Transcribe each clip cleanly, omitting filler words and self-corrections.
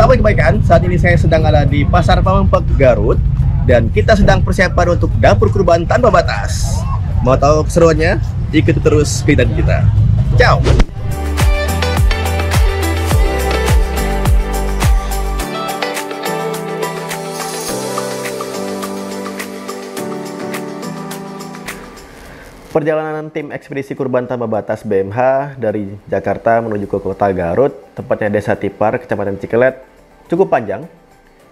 Sahabat kebaikan, saat ini saya sedang ada di Pasar Pamengpek, Garut, dan kita sedang persiapan untuk dapur kurban tanpa batas. Mau tahu keseruannya? Ikuti terus kegiatan kita. Ciao! Perjalanan tim ekspedisi kurban tanpa batas BMH dari Jakarta menuju ke kota Garut, tepatnya Desa Tipar, Kecamatan Cikelet, cukup panjang,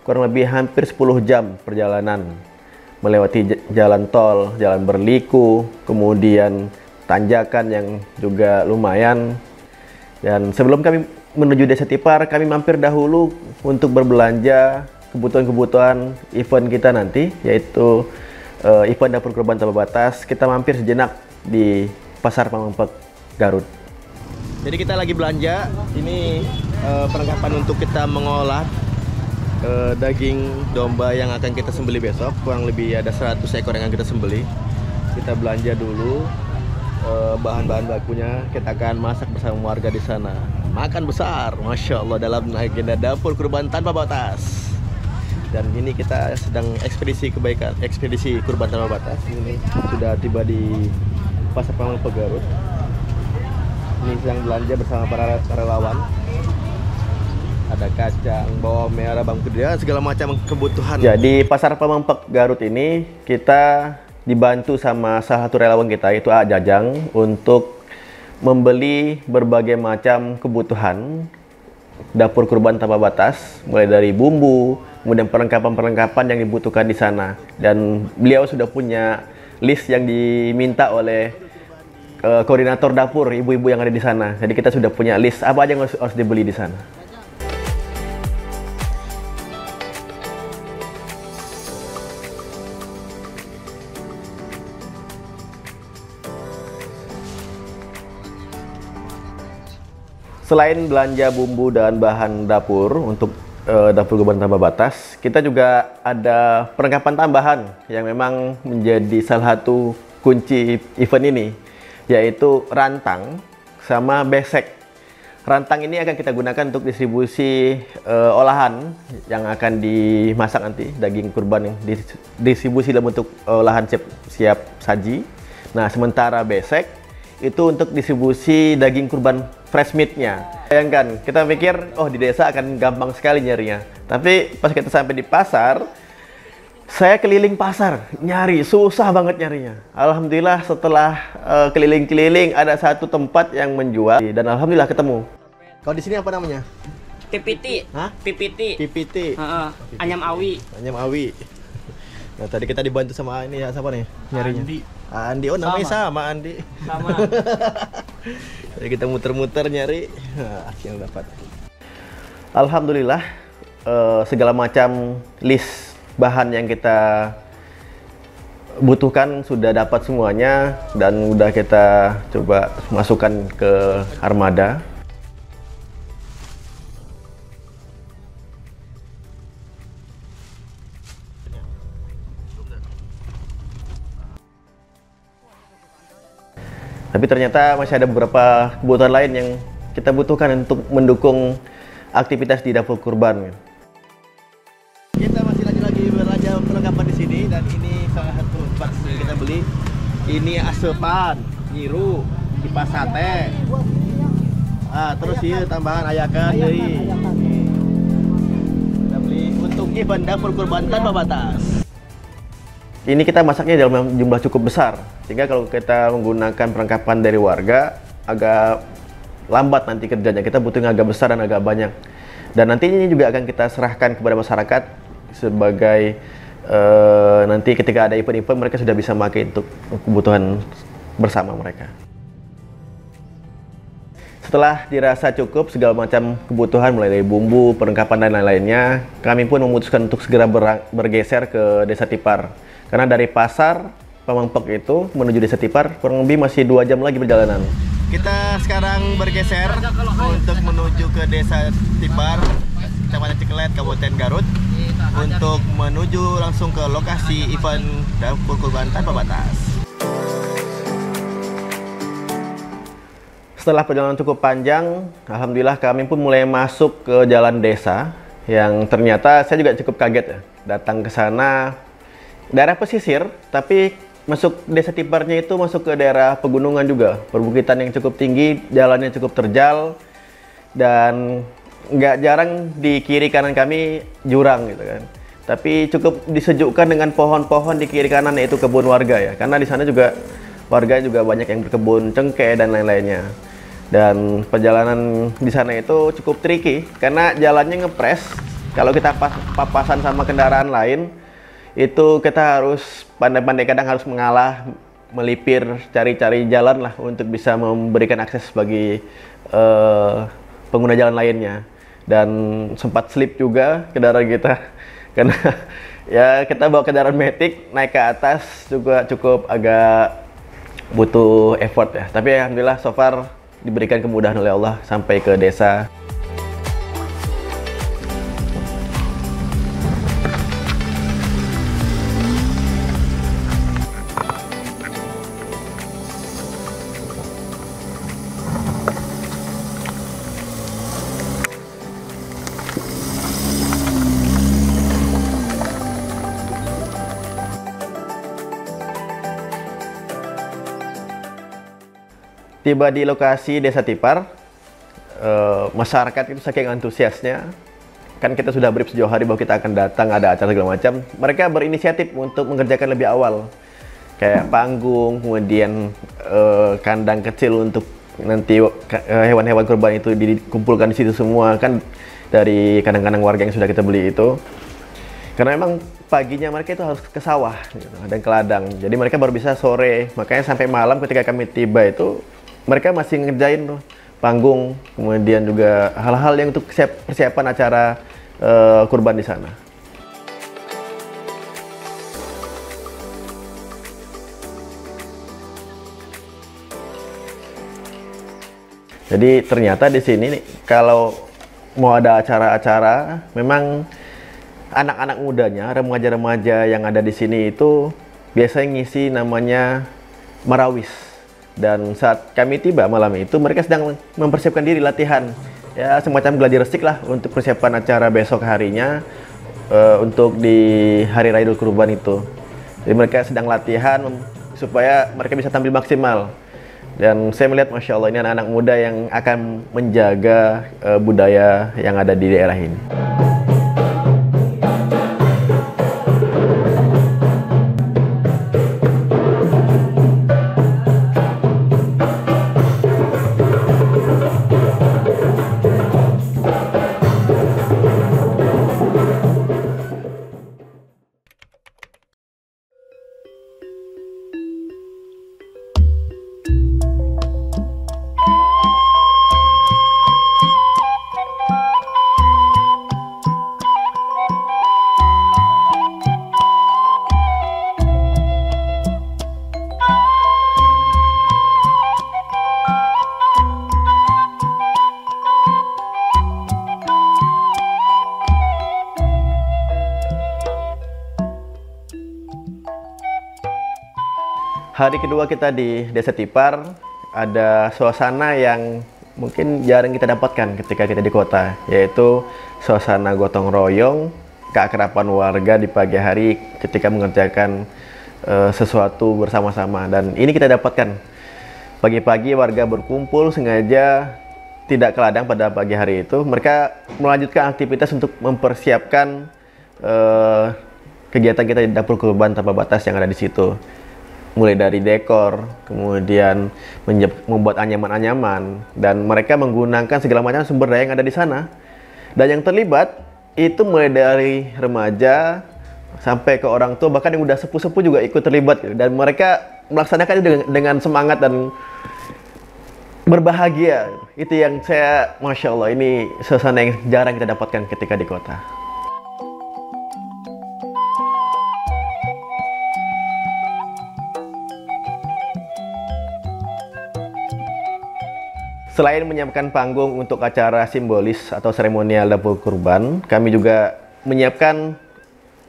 kurang lebih hampir 10 jam perjalanan, melewati jalan tol, jalan berliku, kemudian tanjakan yang juga lumayan. Dan sebelum kami menuju Desa Tipar, kami mampir dahulu untuk berbelanja kebutuhan-kebutuhan event kita nanti, yaitu event dapur kurban tanpa batas. Kita mampir sejenak di Pasar Pamengpek, Garut. Jadi kita lagi belanja. Ini perlengkapan untuk kita mengolah daging domba yang akan kita sembelih besok. Kurang lebih ada 100 ekor yang akan kita sembelih. Kita belanja dulu bahan-bahan bakunya. Kita akan masak bersama warga di sana. Makan besar, Masya Allah, dalam agenda dapur kurban tanpa batas. Dan ini kita sedang ekspedisi kurban tanpa batas. Ini sudah tiba di Pasar Pamengpek, Garut. Ini sedang belanja bersama para relawan. Ada kacang, bawang merah, bawang putih, dan segala macam kebutuhan. Jadi Pasar Pamengpek, Garut ini kita dibantu sama salah satu relawan kita, yaitu A Jajang, untuk membeli berbagai macam kebutuhan dapur kurban tanpa batas, mulai dari bumbu, kemudian perlengkapan-perlengkapan yang dibutuhkan di sana. Dan beliau sudah punya list yang diminta oleh koordinator dapur, ibu-ibu yang ada di sana. Jadi kita sudah punya list apa aja yang harus dibeli di sana. Selain belanja bumbu dan bahan dapur untuk dapur kurban tanpa batas, kita juga ada perlengkapan tambahan yang memang menjadi salah satu kunci event ini, yaitu rantang sama besek. Rantang ini akan kita gunakan untuk distribusi olahan yang akan dimasak nanti, daging kurban yang distribusi dalam bentuk olahan siap saji. Nah, sementara besek itu untuk distribusi daging kurban fresh meat-nya. Bayangkan, kita pikir, oh di desa akan gampang sekali nyarinya. Tapi pas kita sampai di pasar, saya keliling pasar, nyari, susah banget nyarinya. Alhamdulillah setelah keliling-keliling, ada satu tempat yang menjual, dan alhamdulillah ketemu. Kalau di sini apa namanya? Pipiti. Hah? Pipiti. Pipiti. Anyam awi. Anyam awi. Nah, tadi kita dibantu sama ini ya, siapa nih nyarinya? Andi. Andi, oh namanya sama Andi. Sama. Jadi kita muter-muter nyari, akhirnya dapat. Alhamdulillah, segala macam list bahan yang kita butuhkan sudah dapat semuanya, dan udah kita coba masukkan ke armada. Tapi ternyata masih ada beberapa kebutuhan lain yang kita butuhkan untuk mendukung aktivitas di dapur kurban. Kita masih lagi belanja perlengkapan di sini, dan ini salah satu tempat yang kita beli. Ini asepan, nyiru, kipas sate. Terus ini tambahan ayakan dari. Kita beli untuk event dapur kurban tanpa batas. Ini kita masaknya dalam jumlah cukup besar, sehingga kalau kita menggunakan perlengkapan dari warga agak lambat nanti kerjanya. Kita butuhnya agak besar dan agak banyak. Dan nanti ini juga akan kita serahkan kepada masyarakat sebagai nanti ketika ada event-event mereka sudah bisa pakai untuk kebutuhan bersama mereka. Setelah dirasa cukup segala macam kebutuhan mulai dari bumbu, perlengkapan dan lain-lainnya, kami pun memutuskan untuk segera bergeser ke Desa Tipar. Karena dari Pasar Pamengpek itu menuju Desa Tipar kurang lebih masih 2 jam lagi perjalanan. Kita sekarang bergeser untuk menuju ke Desa Tipar, Kecamatan Cikelet, Kabupaten Garut, untuk menuju langsung ke lokasi event dapur kurban tanpa batas. Setelah perjalanan cukup panjang, alhamdulillah kami pun mulai masuk ke jalan desa. yang ternyata saya juga cukup kaget ya, datang ke sana, daerah pesisir, tapi masuk desa Tiparnya itu masuk ke daerah pegunungan juga, perbukitan yang cukup tinggi, jalannya cukup terjal, dan nggak jarang di kiri kanan kami jurang gitu kan. Tapi cukup disejukkan dengan pohon-pohon di kiri kanan, yaitu kebun warga ya, karena di sana juga warga juga banyak yang berkebun cengkeh dan lain-lainnya. Dan perjalanan di sana itu cukup tricky karena jalannya ngepres. Kalau kita papasan sama kendaraan lain, itu kita harus pandai-pandai, kadang harus mengalah, melipir, cari-cari jalan lah untuk bisa memberikan akses bagi pengguna jalan lainnya. Dan sempat slip juga kendaraan kita karena ya kita bawa kendaraan matic, naik ke atas juga cukup agak butuh effort ya. Tapi alhamdulillah so far diberikan kemudahan oleh Allah sampai ke desa. Tiba di lokasi Desa Tipar, masyarakat itu saking antusiasnya, kan kita sudah brief sejauh hari bahwa kita akan datang, ada acara segala macam. Mereka berinisiatif untuk mengerjakan lebih awal, kayak panggung, kemudian kandang kecil untuk nanti hewan-hewan kurban itu dikumpulkan di situ semua, kan dari kandang-kandang warga yang sudah kita beli itu. Karena memang paginya mereka itu harus ke sawah gitu, dan ke ladang, jadi mereka baru bisa sore. Makanya sampai malam ketika kami tiba itu mereka masih ngerjain panggung, kemudian juga hal-hal yang untuk persiapan acara kurban di sana. Jadi ternyata di sini nih, kalau mau ada acara-acara, memang anak-anak mudanya, remaja-remaja yang ada di sini itu biasanya ngisi namanya marawis. Dan saat kami tiba malam itu, mereka sedang mempersiapkan diri latihan, ya semacam gladi resik lah untuk persiapan acara besok harinya, untuk di hari Raya Idul Kurban itu. Jadi mereka sedang latihan supaya mereka bisa tampil maksimal. Dan saya melihat Masya Allah, ini anak-anak muda yang akan menjaga budaya yang ada di daerah ini. Hari kedua kita di Desa Tipar, ada suasana yang mungkin jarang kita dapatkan ketika kita di kota, yaitu suasana gotong royong, keakraban warga di pagi hari ketika mengerjakan sesuatu bersama-sama. Dan ini kita dapatkan. Pagi-pagi warga berkumpul sengaja tidak ke ladang pada pagi hari itu. Mereka melanjutkan aktivitas untuk mempersiapkan kegiatan kita di dapur kurban tanpa batas yang ada di situ. Mulai dari dekor, kemudian membuat anyaman-anyaman, dan mereka menggunakan segala macam sumber daya yang ada di sana. Dan yang terlibat itu mulai dari remaja sampai ke orang tua, bahkan yang udah sepuh-sepuh juga ikut terlibat gitu. Dan mereka melaksanakan itu dengan semangat dan berbahagia. Itu yang saya, Masya Allah, ini suasana yang jarang kita dapatkan ketika di kota. Selain menyiapkan panggung untuk acara simbolis atau seremonial dapur kurban, kami juga menyiapkan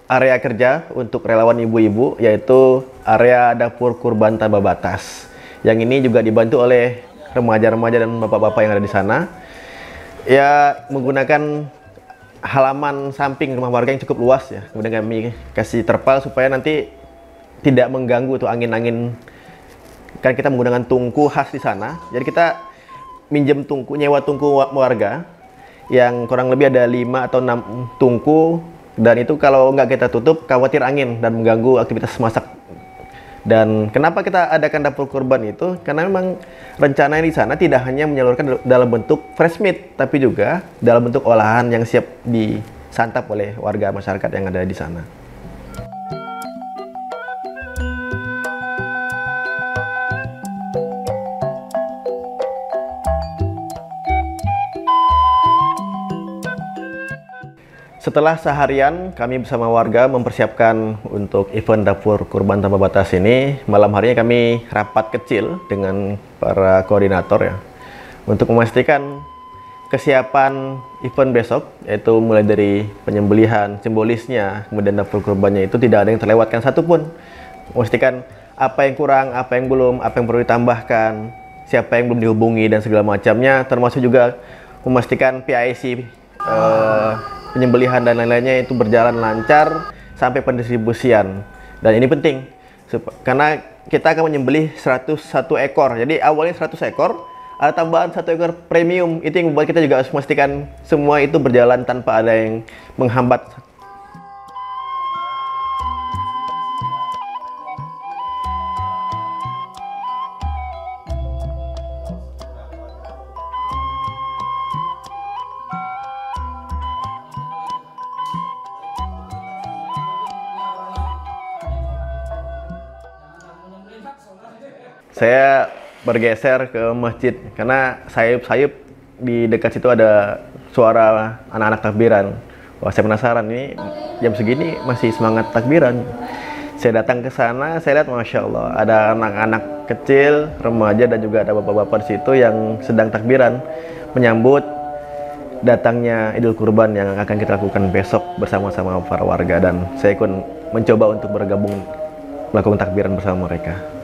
area kerja untuk relawan ibu-ibu, yaitu area dapur kurban tanpa batas. Yang ini juga dibantu oleh remaja-remaja dan bapak-bapak yang ada di sana. Ya, menggunakan halaman samping rumah warga yang cukup luas ya. Kemudian kami kasih terpal supaya nanti tidak mengganggu tuh angin-angin. Kan kita menggunakan tungku khas di sana. Jadi kita minjem tungku, nyewa tungku warga yang kurang lebih ada 5 atau 6 tungku, dan itu kalau nggak kita tutup khawatir angin dan mengganggu aktivitas masak. Dan kenapa kita adakan dapur kurban itu? Karena memang rencananya di sana tidak hanya menyalurkan dalam bentuk fresh meat, tapi juga dalam bentuk olahan yang siap disantap oleh warga masyarakat yang ada di sana. Setelah seharian kami bersama warga mempersiapkan untuk event dapur kurban tanpa batas ini, malam harinya kami rapat kecil dengan para koordinator ya, untuk memastikan kesiapan event besok, yaitu mulai dari penyembelihan simbolisnya, kemudian dapur kurbannya itu tidak ada yang terlewatkan satupun. Memastikan apa yang kurang, apa yang belum, apa yang perlu ditambahkan, siapa yang belum dihubungi dan segala macamnya, termasuk juga memastikan PIC penyembelihan dan lain-lainnya itu berjalan lancar sampai pendistribusian. Dan ini penting karena kita akan menyembelih 101 ekor. Jadi awalnya 100 ekor, ada tambahan 1 ekor premium. Itu yang membuat kita juga harus memastikan semua itu berjalan tanpa ada yang menghambat. Saya bergeser ke masjid karena sayup-sayup di dekat situ ada suara anak-anak takbiran. Wah, saya penasaran, ini jam segini masih semangat takbiran. Saya datang ke sana, saya lihat Masya Allah ada anak-anak kecil, remaja, dan juga ada bapak-bapak di situ yang sedang takbiran menyambut datangnya Idul Kurban yang akan kita lakukan besok bersama-sama para warga, dan saya pun mencoba untuk bergabung melakukan takbiran bersama mereka.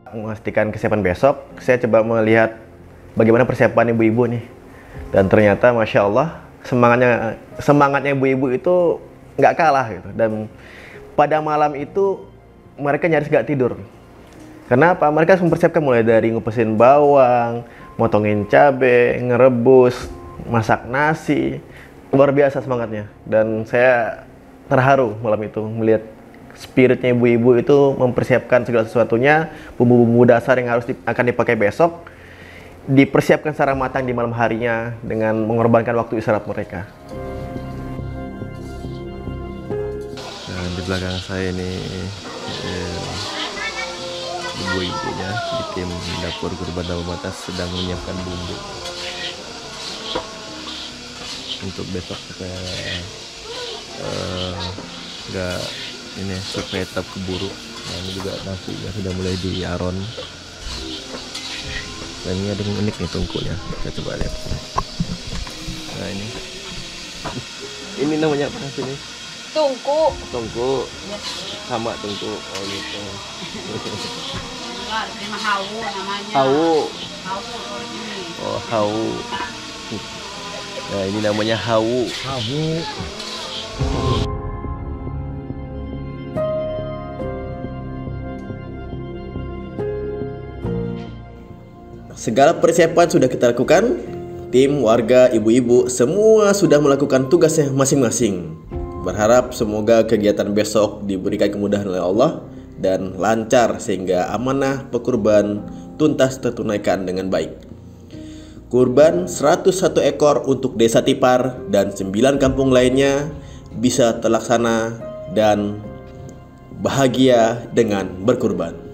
Memastikan kesiapan besok, saya coba melihat bagaimana persiapan ibu-ibu nih, dan ternyata Masya Allah semangatnya ibu-ibu itu nggak kalah gitu. Dan pada malam itu mereka nyaris nggak tidur. Kenapa? Mereka mempersiapkan mulai dari ngupesin bawang, motongin cabai, ngerebus, masak nasi. Luar biasa semangatnya, dan saya terharu malam itu melihat spiritnya ibu-ibu itu mempersiapkan segala sesuatunya, bumbu-bumbu dasar yang akan dipakai besok dipersiapkan secara matang di malam harinya dengan mengorbankan waktu istirahat mereka. Nah, di belakang saya ini ibu-ibunya di tim dapur kurban tanpa batas sedang menyiapkan bumbu untuk besok supaya nggak ini supaya tetap keburu. Nah, ini juga nasinya sudah mulai diaron, dan ini ada yang unik nih tungkunya, kita coba lihat. Nah, ini namanya apa sini? Tungku. Tungku. Yes. Sama tungku. Oh gitu. Terima hawu namanya. Hawu. Hawu ini. Oh, hawu. Nah, ini namanya hawu. Hawu. Segala persiapan sudah kita lakukan. Tim, warga, ibu-ibu semua sudah melakukan tugasnya masing-masing. Berharap semoga kegiatan besok diberikan kemudahan oleh Allah dan lancar sehingga amanah pekurban tuntas tertunaikan dengan baik. Kurban 101 ekor untuk Desa Tipar dan 9 kampung lainnya bisa terlaksana dan bahagia dengan berkurban.